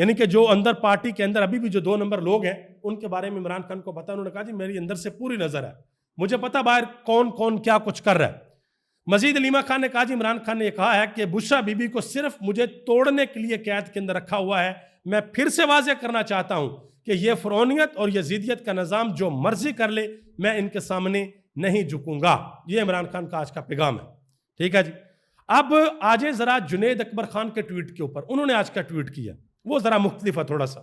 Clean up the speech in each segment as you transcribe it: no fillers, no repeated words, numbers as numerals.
یعنی کہ جو اندر پارٹی کے اندر ابھی بھی جو 2 نمبر لوگ ہیں ان کے بارے میں عمران خان کو پتا. انہوں نے کہا جی میری اندر سے پوری نظر ہے, مجھے پتا باہر کون کون کیا کچھ کر رہا ہے. مزید علیمہ خان نے کہا جی عمران خان نے یہ کہا ہے کہ بشرا بی بی کو صرف مجھے توڑنے کے لیے قید کے اندر رکھا ہوا ہے. میں پھر سے واضح کرنا چاہتا ہوں کہ یہ فرعونیت اور یزیدیت کا نظام جو مرضی کر لے, میں ان کے سامنے نہیں جھکوں گا. یہ عمران خان کا آج کا پیغام ہے. ٹھیک ہے جی. اب آجے ذرا جنید اکبر خان کے ٹویٹ کے اوپر. انہوں نے آج کا ٹویٹ کیا, وہ ذرا مختلف ہے تھوڑا سا.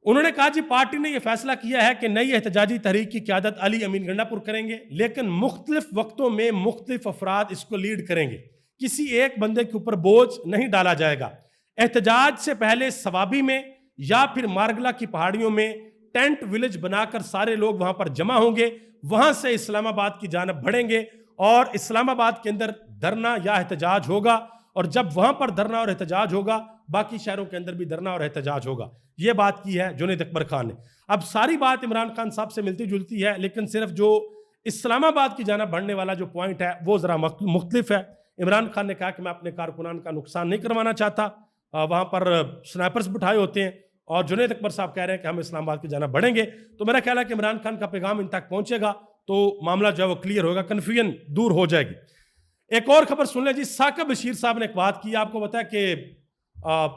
انہوں نے کہا جی پارٹی نے یہ فیصلہ کیا ہے کہ نئی احتجاجی تحریک کی قیادت علی امین گنڈا پور کریں گے, لیکن مختلف وقتوں میں مختلف افراد اس کو لیڈ کریں گے. کسی ایک بندے کے اوپر بوجھ نہیں ڈالا جائے گا. احتجاج سے پہلے سوابی میں یا پھر مارگلا کی پہاڑیوں میں ٹینٹ ولیج بنا کر سارے لوگ وہاں پر جمع ہوں گے, وہاں سے اسلام آباد کی جانب بڑھیں گے اور اسلام آباد کے اندر دھرنا یا احتجاج ہوگا, اور جب وہاں پر دھرنا اور احتجاج ہوگا باقی شہروں کے اندر بھی دھرنا اور احتجاج ہوگا. یہ بات کی ہے جنید اکبر خان نے. اب ساری بات عمران خان صاحب سے ملتی جلتی ہے, لیکن صرف جو اسلام آباد کی جانب بڑھنے والا جو پوائنٹ ہے وہ ذرا مختلف ہے. عمران خان نے کہا کہ میں اپنے کارکنان کا نقصان نہیں کروانا چاہتا, وہاں پر سنائپرز بٹھائے ہوتے ہیں, اور جنید اکبر صاحب کہہ رہے ہیں کہ ہم اسلام آباد کی جانب بڑھیں گے. تو میرا خیال ہے کہ عمران خان کا پیغام ان تک پہنچے گا تو معاملہ جو ہے وہ کلیئر ہوگا, کنفیوژن دور ہو جائے گی. ایک اور خبر سن لیں جی. ثاقب بشیر صاحب نے ایک بات کی, آپ کو پتا ہے کہ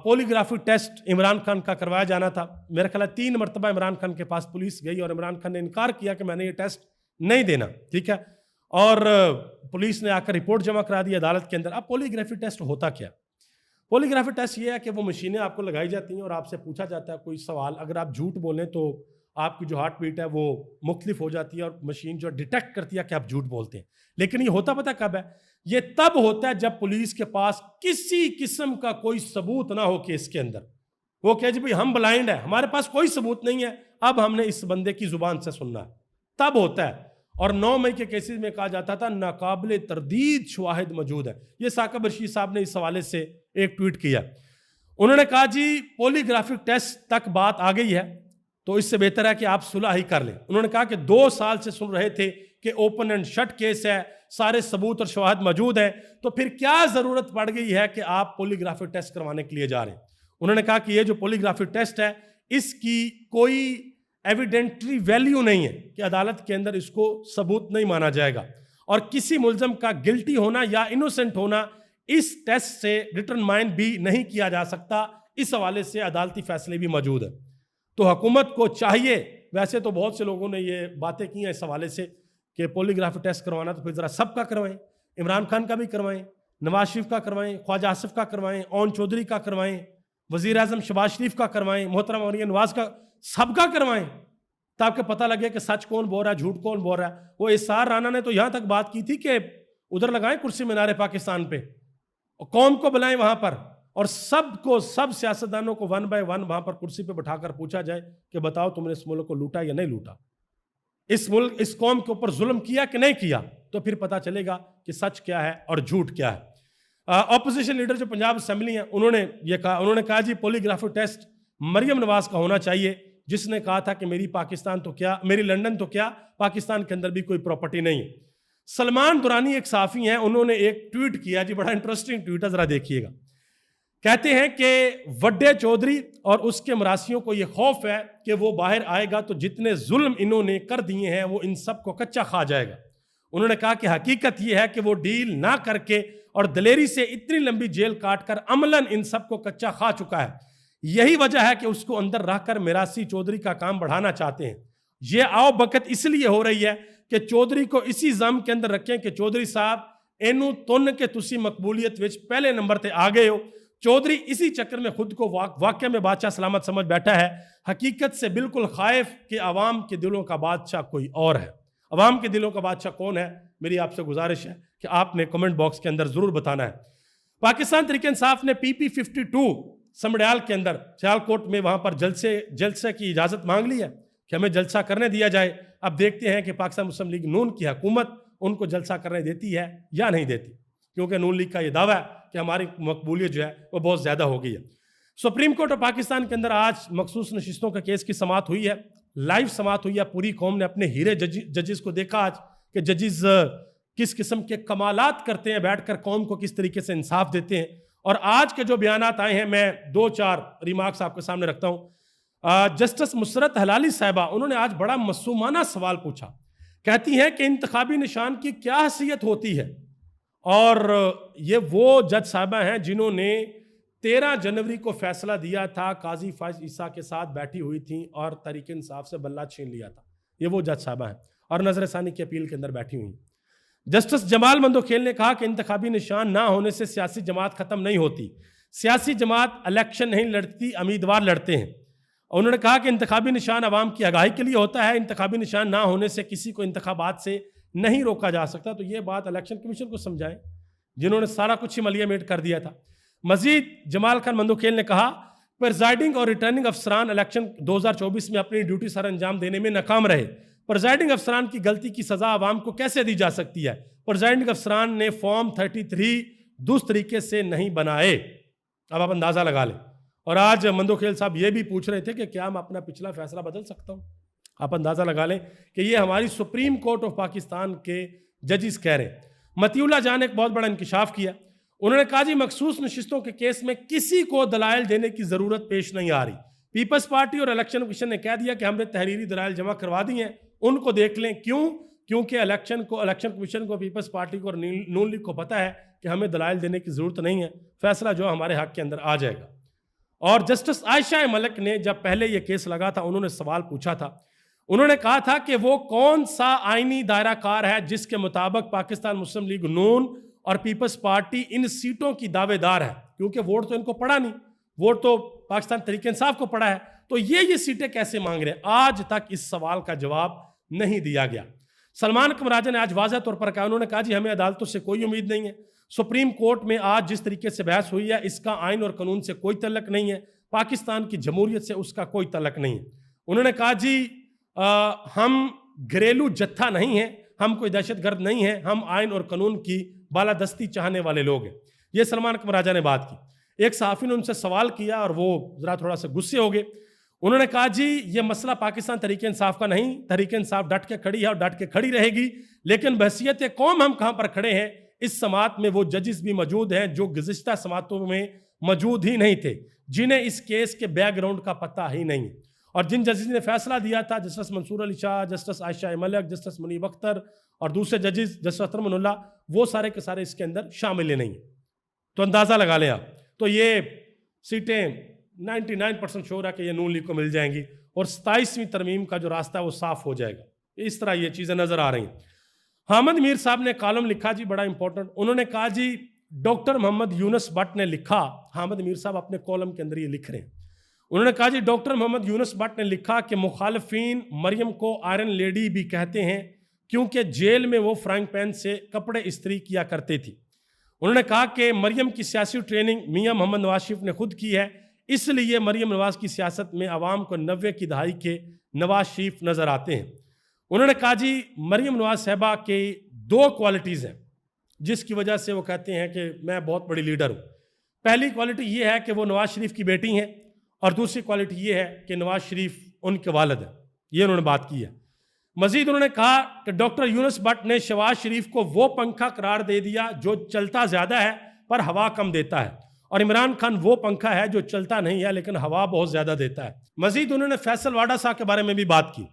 پولیگرافی ٹیسٹ عمران خان کا کروایا جانا تھا. میرا خیال ہے 3 مرتبہ عمران خان کے پاس پولیس گئی اور عمران خان نے انکار کیا کہ میں نے یہ ٹیسٹ نہیں دینا. ٹھیک ہے, اور پولیس نے آ کر رپورٹ جمع کرا دی عدالت کے اندر. اب پولیگرافی ٹیسٹ ہوتا کیا؟ پولیگرافی ٹیسٹ یہ ہے کہ وہ مشینیں آپ کو لگائی جاتی ہیں اور آپ سے پوچھا جاتا ہے کوئی سوال. اگر آپ جھوٹ بولیں تو آپ کی جو ہارٹ بیٹ ہے وہ مختلف ہو جاتی ہے اور مشین جو ڈیٹیکٹ کرتی ہے کہ آپ جھوٹ بولتے ہیں. لیکن یہ ہوتا پتہ کب ہے؟ یہ تب ہوتا ہے جب پولیس کے پاس کسی قسم کا کوئی ثبوت نہ ہو کیس کے اندر. وہ کہے جی بھائی ہم بلائنڈ ہیں, ہمارے پاس کوئی ثبوت نہیں ہے, اب ہم نے اس بندے کی زبان سے سننا ہے, تب ہوتا ہے. اور 9 مئی کے کیسز میں کہا جاتا تھا ناقابل تردید شواہد موجود ہے. یہ ثاقب بشیر صاحب نے اس حوالے سے ایک ٹویٹ کیا. انہوں نے کہا جی پولیگرافک ٹیسٹ تک بات آ گئی ہے تو اس سے بہتر ہے کہ آپ صلح ہی کر لیں. انہوں نے کہا کہ 2 سال سے سن رہے تھے کہ اوپن اینڈ شٹ کیس ہے, سارے ثبوت اور شواہد موجود ہیں, تو پھر کیا ضرورت پڑ گئی ہے کہ آپ پولیگرافک ٹیسٹ کروانے کے لیے جا رہے ہیں. انہوں نے کہا کہ یہ جو پولیگرافک ٹیسٹ ہے اس کی کوئی ایویڈنٹری ویلیو نہیں ہے کہ عدالت کے اندر اس کو ثبوت نہیں مانا جائے گا, اور کسی ملزم کا گلٹی ہونا یا انوسنٹ ہونا اس ٹیسٹ سے ڈٹرمائن بھی نہیں کیا جا سکتا. اس حوالے سے عدالتی فیصلے بھی موجود ہیں. تو حکومت کو چاہیے, ویسے تو بہت سے لوگوں نے یہ باتیں کی ہیں اس حوالے سے کہ پولیگرافی ٹیسٹ کروانا تو پھر ذرا سب کا کروائیں, عمران خان کا بھی کروائیں, نواز شریف کا کروائیں, خواجہ آصف کا کروائیں, اون چودھری کا کروائیں, وزیر اعظم شہباز شریف کا کروائیں, محترم مریم نواز کا, سب کا کروائیں, تاکہ پتہ لگے کہ سچ کون بول رہا ہے, جھوٹ کون بول رہا ہے. وہ اسرار رانا نے تو یہاں تک بات کی تھی کہ ادھر لگائیں کرسی مینار پاکستان پہ, قوم کو بلائیں وہاں پر, اور سب سیاستدانوں کو 1 بائی 1 وہاں پر کرسی پہ بٹھا کر پوچھا جائے کہ بتاؤ تم نے اس ملک کو لوٹا یا نہیں لوٹا, اس قوم کے اوپر ظلم کیا کہ نہیں کیا, تو پھر پتہ چلے گا کہ سچ کیا ہے اور جھوٹ کیا ہے. اپوزیشن لیڈر جو پنجاب اسمبلی ہیں انہوں نے کہا جی پولیگرافی ٹیسٹ مریم نواز کا ہونا چاہیے, جس نے کہا تھا کہ میری لنڈن تو کیا پاکستان کے اندر بھی کوئی پراپرٹی نہیں ہے. سلمان دورانی ایک صحافی ہیں, انہوں نے ایک ٹویٹ کیا جی, بڑا انٹرسٹنگ ٹویٹ ہے, ذرا دیکھیے گا. کہتے ہیں کہ وڈے چودھری اور اس کے مراسیوں کو یہ خوف ہے کہ وہ باہر آئے گا تو جتنے ظلم انہوں نے کر دیے ہیں وہ ان سب کو کچا کھا جائے گا. انہوں نے کہا کہ حقیقت یہ ہے کہ وہ ڈیل نہ کر کے اور دلیری سے اتنی لمبی جیل کاٹ کر عملاً ان سب کو کچا کھا چکا ہے. یہی وجہ ہے کہ اس کو اندر رکھ کر میراثی چودھری کا کام بڑھانا چاہتے ہیں. یہ آؤ بکت اس لیے ہو رہی ہے کہ چودھری کو اسی ضم کے اندر رکھیں کہ چودھری صاحب اینو تن کے تسی مقبولیت وچ پہلے نمبر تے آ گئے ہو. چودھری اسی چکر میں خود کو واقع میں بادشاہ سلامت سمجھ بیٹھا ہے, حقیقت سے بالکل خائف کہ عوام کے دلوں کا بادشاہ کوئی اور ہے. عوام کے دلوں کا بادشاہ کون ہے؟ میری آپ سے گزارش ہے کہ آپ نے کمنٹ باکس کے اندر ضرور بتانا ہے. پاکستان تحریک انصاف نے PP52 سمڑیال کے اندر سیالکوٹ میں وہاں پر جلسے کی اجازت مانگ لی ہے کہ ہمیں جلسہ کرنے دیا جائے. اب دیکھتے ہیں کہ پاکستان مسلم لیگ نون کی حکومت ان کو جلسہ کرنے دیتی ہے یا نہیں دیتی, کیونکہ نون لیگ کا یہ دعویٰ ہے کہ ہماری مقبولیت جو ہے وہ بہت زیادہ ہو گئی ہے. سپریم کورٹ اور پاکستان کے اندر آج مخصوص نشستوں کا کیس کی سماعت ہوئی ہے, لائیو سماعت ہوئی ہے. پوری قوم نے اپنے ہیرے ججز کو دیکھا آج کہ ججز کس قسم کے کمالات کرتے ہیں, بیٹھ کر قوم کو کس طریقے سے انصاف دیتے ہیں. اور آج کے جو بیانات آئے ہیں میں 2-4 ریمارکس آپ کے سامنے رکھتا ہوں. جسٹس مسرت ہلالی صاحبہ انہوں نے آج بڑا معصومانہ سوال پوچھا. کہتی ہیں کہ انتخابی نشان کی کیا حیثیت ہوتی ہے. اور یہ وہ جج صاحبہ ہیں جنہوں نے 13 جنوری کو فیصلہ دیا تھا, قاضی فائز عیسیٰ کے ساتھ بیٹھی ہوئی تھیں اور تحریک انصاف سے بلہ چھین لیا تھا. یہ وہ جج صاحبہ ہیں اور نظر ثانی کی اپیل کے اندر بیٹھی ہوئی. جسٹس جمال مندوکھیل نے کہا کہ انتخابی نشان نہ ہونے سے سیاسی جماعت ختم نہیں ہوتی. سیاسی جماعت الیکشن نہیں لڑتی, امیدوار لڑتے ہیں. انہوں نے کہا کہ انتخابی نشان عوام کی آگاہی کے لیے ہوتا ہے. انتخابی نشان نہ ہونے سے کسی کو انتخابات سے نہیں روکا جا سکتا. تو یہ بات الیکشن کمیشن کو سمجھائیں جنہوں نے سارا کچھ ملیہ میٹ کر دیا تھا. مزید جمال خان مندوکھیل نے کہا پریزائڈنگ اور ریٹرننگ افسران الیکشن 2024 میں اپنی ڈیوٹی سر انجام دینے میں ناکام رہے. پریزائڈنگ افسران کی غلطی کی سزا عوام کو کیسے دی جا سکتی ہے؟ پریزائڈنگ افسران نے فارم 33 درست طریقے سے نہیں بنائے. اب آپ اندازہ لگا لیں. اور آج مندوکھیل صاحب یہ بھی پوچھ رہے تھے کہ کیا میں اپنا پچھلا فیصلہ بدل سکتا ہوں. آپ اندازہ لگا لیں کہ یہ ہماری سپریم کورٹ آف پاکستان کے ججز کہہ رہے ہیں. مطیع اللہ جان نے ایک بہت بڑا انکشاف کیا. انہوں نے کہا جی مخصوص نشستوں کے کیس میں کسی کو دلائل دینے کی ضرورت پیش نہیں آ رہی. پیپلز پارٹی اور الیکشن کمیشن نے کہہ دیا کہ ہم نے تحریری دلائل جمع کروا دی ہیں, ان کو دیکھ لیں. کیوں؟ کیونکہ الیکشن کمیشن کو, پیپلز پارٹی کو اور نون لیگ کو پتا ہے کہ ہمیں دلائل دینے کی ضرورت نہیں ہے, فیصلہ جو ہمارے حق کے اندر آ جائے گا. اور جسٹس عائشہ ملک نے جب پہلے یہ کیس لگا تھا انہوں نے سوال پوچھا تھا. انہوں نے کہا تھا کہ وہ کون سا آئینی دائرہ کار ہے جس کے مطابق پاکستان مسلم لیگ نون اور پیپلز پارٹی ان سیٹوں کی دعوے دار ہے, کیونکہ ووٹ تو ان کو پڑا نہیں, ووٹ تو پاکستان تحریک انصاف کو پڑا ہے, تو یہ سیٹیں کیسے مانگ رہے ہیں؟ آج تک اس سوال کا جواب نہیں دیا گیا. سلمان اکرم راجہ نے آج واضح طور پر کہا, انہوں نے کہا جی ہمیں عدالتوں سے کوئی امید نہیں ہے. سپریم کورٹ میں آج جس طریقے سے بحث ہوئی ہے اس کا آئین اور قانون سے کوئی تعلق نہیں ہے, پاکستان کی جمہوریت سے اس کا کوئی تعلق نہیں ہے. انہوں نے کہا جی ہم گھریلو جتھا نہیں ہیں, ہم کوئی دہشت گرد نہیں ہیں, ہم آئین اور قانون کی بالادستی چاہنے والے لوگ ہیں. یہ سلمان اکرم راجہ نے بات کی. ایک صحافی نے ان سے سوال کیا اور وہ ذرا تھوڑا سا غصے ہو گئے. انہوں نے کہا جی یہ مسئلہ پاکستان تحریک انصاف کا نہیں, تحریک انصاف ڈٹ کے کھڑی ہے اور ڈٹ کے کھڑی رہے گی, لیکن بحیثیت قوم ہم کہاں پر کھڑے ہیں؟ اس سماعت میں وہ ججز بھی موجود ہیں جو گزشتہ سماعتوں میں موجود ہی نہیں تھے, جنہیں اس کیس کے بیک گراؤنڈ کا پتہ ہی نہیں. اور جن ججز نے فیصلہ دیا تھا, جسٹس منصور علی شاہ, جسٹس عائشہ ملک, جسٹس منیب اختر اور دوسرے ججز, جسٹس اطہر من اللہ, وہ سارے کے سارے اس کے اندر شامل ہی نہیں. تو اندازہ لگا لیں آپ. تو یہ سیٹیں 99% شور ہے کہ یہ نون لیگ کو مل جائیں گی اور 27ویں ترمیم کا جو راستہ ہے وہ صاف ہو جائے گا. اس طرح یہ چیزیں نظر آ رہی ہیں. حامد میر صاحب نے کالم لکھا جی بڑا امپورٹنٹ. انہوں نے کہا جی ڈاکٹر محمد یونس بٹ نے لکھا, حامد میر صاحب اپنے کالم کے اندر یہ لکھ رہے ہیں. انہوں نے کہا جی ڈاکٹر محمد یونس بٹ نے لکھا کہ مخالفین مریم کو آئرن لیڈی بھی کہتے ہیں کیونکہ جیل میں وہ فرائنگ پین سے کپڑے استری کیا کرتے تھی. انہوں نے کہا کہ مریم کی سیاسی ٹریننگ میاں محمد نواز شریف نے خود کی ہے, اس لیے مریم نواز کی سیاست میں عوام کو 90 کی دہائی کے نواز شریف نظر آتے ہیں. انہوں نے کہا جی مریم نواز صاحبہ کے 2 کوالٹیز ہیں جس کی وجہ سے وہ کہتے ہیں کہ میں بہت بڑی لیڈر ہوں. پہلی کوالٹی یہ ہے کہ وہ نواز شریف کی بیٹی ہیں, اور دوسری کوالٹی یہ ہے کہ نواز شریف ان کے والد ہیں. یہ انہوں نے بات کی ہے. مزید انہوں نے کہا کہ ڈاکٹر یونس بٹ نے شہباز شریف کو وہ پنکھا قرار دے دیا جو چلتا زیادہ ہے پر ہوا کم دیتا ہے, اور عمران خان وہ پنکھا ہے جو چلتا نہیں ہے لیکن ہوا بہت زیادہ دیتا ہے. مزید انہوں نے فیصل واڈا صاحب کے بارے میں بھی بات کی.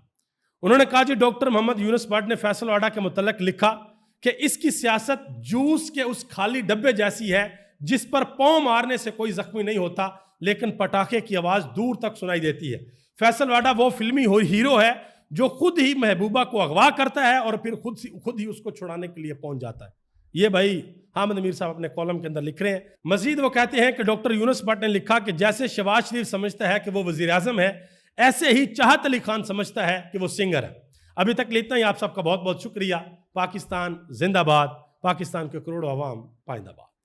انہوں نے کہا جی ڈاکٹر محمد یونس بٹ نے فیصل واڈا کے متعلق لکھا کہ اس کی سیاست جوس کے اس خالی ڈبے جیسی ہے جس پر پاؤں مارنے سے کوئی زخمی نہیں ہوتا لیکن پٹاخے کی آواز دور تک سنائی دیتی ہے. فیصل واڈا وہ فلمی ہیرو ہے جو خود ہی محبوبہ کو اغوا کرتا ہے اور پھر خود ہی اس کو چھڑانے کے لیے پہنچ جاتا ہے. یہ بھائی حامد میر صاحب اپنے کالم کے اندر لکھ رہے ہیں. مزید وہ کہتے ہیں کہ ڈاکٹر یونس بٹ نے لکھا کہ جیسے شہباز شریف سمجھتا ہے کہ وہ وزیر اعظم ہے, ایسے ہی چاہت علی خان سمجھتا ہے کہ وہ سنگر ہے. ابھی تک لیتا ہی آپ سب کا بہت بہت شکریہ. پاکستان زندہ باد, پاکستان کے کروڑوں عوام پائندہ باد.